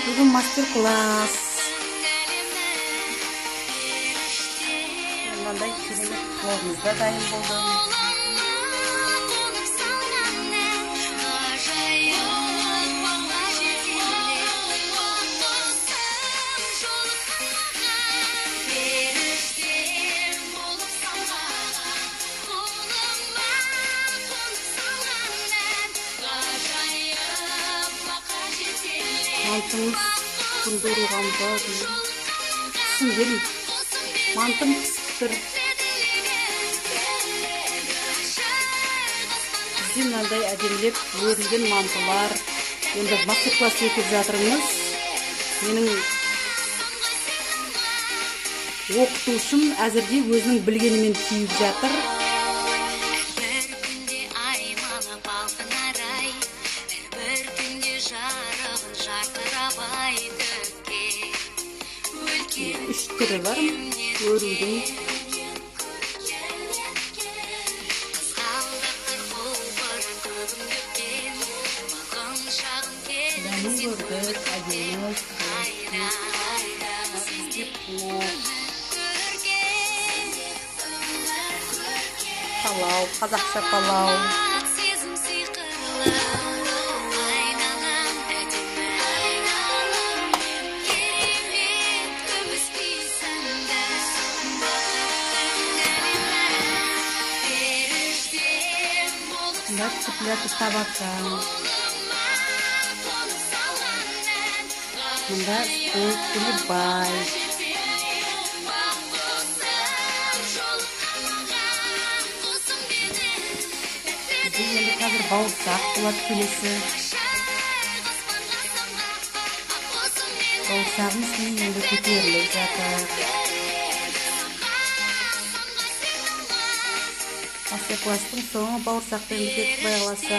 Бүгін мастер-класс. Мынандай керемет формада дайын болды. Mantımız kundurulğanda түсінген мантым пісіп. Бізде мынандай әдемілеп өрілген мантылар. Енді мастер-класс өтіп жатырмыз. Менің оқытушым әзірге өзінің білгенімен түйіп жатыр. Үш түрі бар өрудің. Дәмін көрдік, әдемі палау, қазақша палау. Цыпляты табака. Мында Кулебай. Бізде енді қазір бауырсақ болады келесі. Бауырсағымыз енді көтеріліп жатыр. Мастер-класстың соңы бауырсақпен бітеді, құдай қаласа.